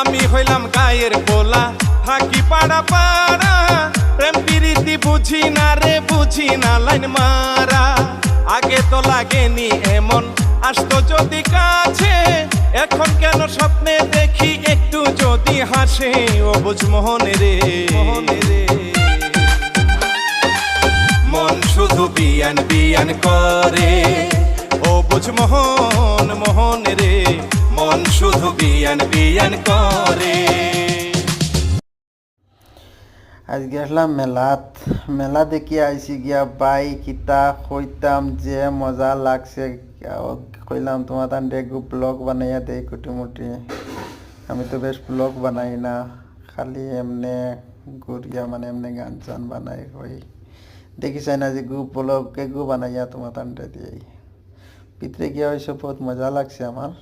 আমি হইলাম গায়ের পোলা, থাকি পাড়া পাড়া, প্রেম প্রীতি বুঝি না রে, বুঝি না লাইন মারা। আগে তো লাগেনি এমন, আসতো যদি কাছে, এখন কেন স্বপ্নে দেখি একটু যদি হাসে। ও বুঝ মোহনে রে, মোহনে রে, মন শুধু বিয়ান বিয়ান করে। ও বুঝ মোহন, মোহন রে, মন শুধু বিয়ান বিয়ান করে। আজকে আসলাম মেলাত, মেলা দেখি আইসি গিয়া বাই কিতা কইতাম যে মজা লাগছে। কইলাম তোমার তান একটু ব্লগ বানাইয়া দেই কুটিমুটি। আমি তো বেশ ব্লগ বানাই না, খালি এমনে ঘুরিয়া মানে এমনি গান চান বানাই হই। দেখি চাই না যে ব্লগ বানাইয়া তোমার তানটা দিয়েই ভিতরে গিয়া হয়েছে, বহুত মজা লাগছে আমার।